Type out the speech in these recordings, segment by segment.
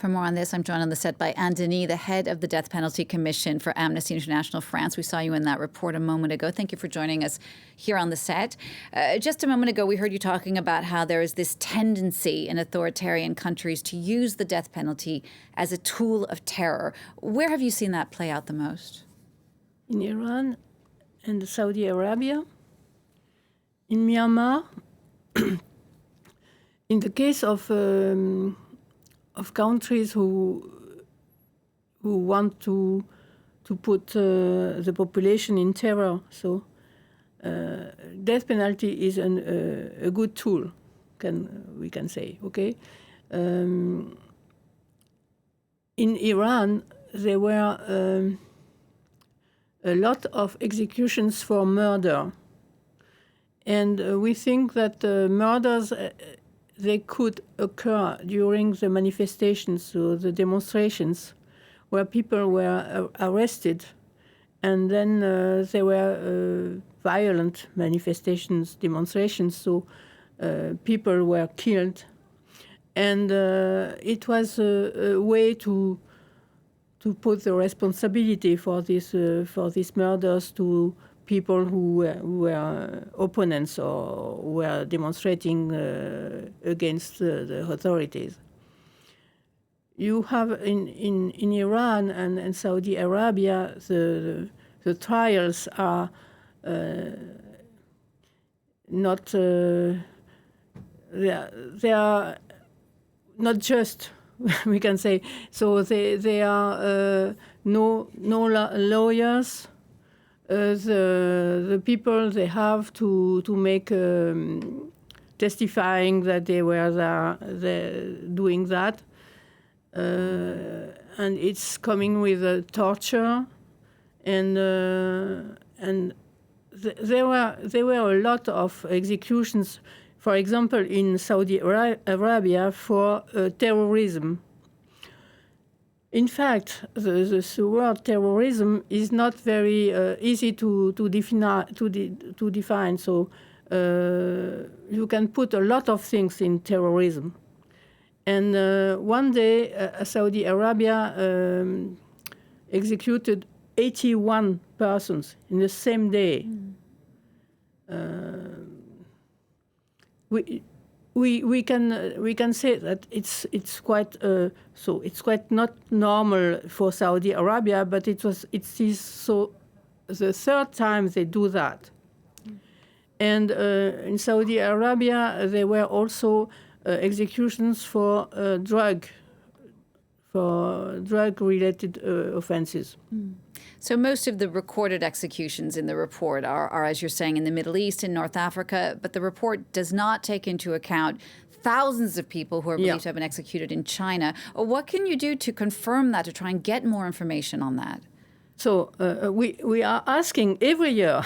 For more on this, I'm joined on the set by Anne Denis, the head of the Death Penalty Commission for Amnesty International France. We saw you in that report a moment ago. Thank you for joining us here on the set. Just a moment ago, we heard you talking about how there is this tendency in authoritarian countries to use the death penalty as a tool of terror. Where have you seen that play out the most? In Iran and Saudi Arabia, in Myanmar. In the case of countries who want to put the population in terror, so death penalty is a good tool, we can say. Okay, in Iran there were a lot of executions for murder, and we think that murders. They could occur during the manifestations or the demonstrations where people were arrested, and then there were violent manifestations, demonstrations, so people were killed. And it was a way to put the responsibility for these murders to people who were opponents or were demonstrating against the authorities. You have in Iran and Saudi Arabia, the trials are not they are not just, we can say. So they are no lawyers. The people, they have to make testifying that they were there doing that, and it's coming with torture, and there were a lot of executions. For example, in Saudi Arabia for terrorism. In fact, the word terrorism is not very easy to define. So you can put a lot of things in terrorism. And one day, Saudi Arabia executed 81 persons in the same day. We can say that it's quite so it's quite not normal for Saudi Arabia, but it is so the third time they do that. And in Saudi Arabia there were also executions for drug-related offenses. So most of the recorded executions in the report are, as you're saying, in the Middle East and North Africa, but the report does not take into account thousands of people who are believed to have been executed in China. What can you do to confirm that, to try and get more information on that? So we are asking every year,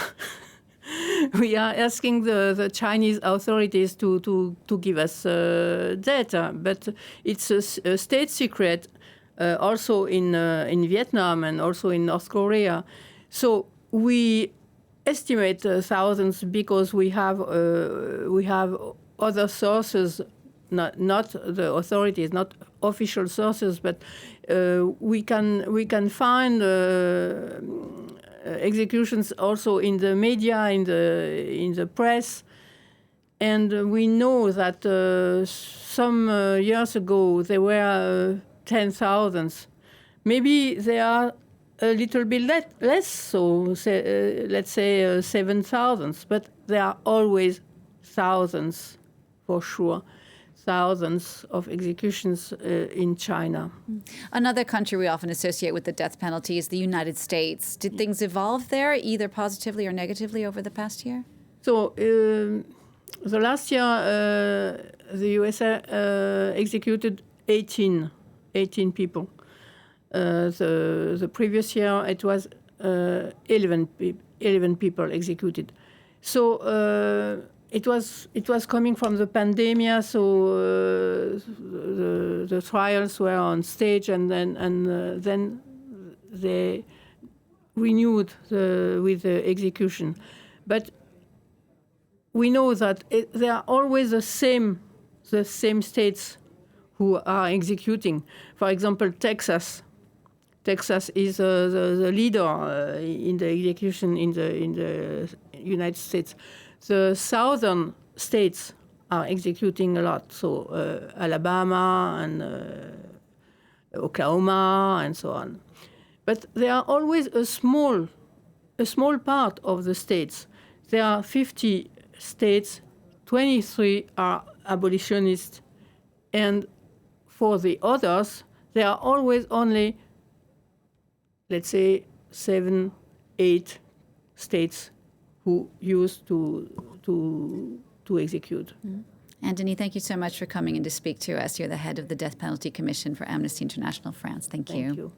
we are asking the Chinese authorities to give us data, but it's a state secret. Also in Vietnam and also in North Korea. So we estimate thousands because we have other sources, not the authorities, not official sources, but we can find executions also in the media, in the press, and we know that some years ago there were 10,000. Maybe they are a little bit less, so let's say 7,000, but there are always thousands, for sure, thousands of executions in China. Another country we often associate with the death penalty is the United States. Did things evolve there, either positively or negatively, over the past year? So the last year, the USA executed 18 people. The previous year it was 11 people executed. So it was coming from the pandemic. So the trials were on stage, and then they renewed with the execution. But we know that there are always the same states who are executing. For example, Texas. Texas is the leader in the execution in the United States. The southern states are executing a lot, so Alabama and Oklahoma and so on. But there are always a small part of the states. There are 50 states, 23 are abolitionists, and for the others, there are always only, let's say, 7, 8 states who used to execute. Mm-hmm. Anne Denis, thank you so much for coming in to speak to us. You're the head of the Death Penalty Commission for Amnesty International France. Thank you. Thank you.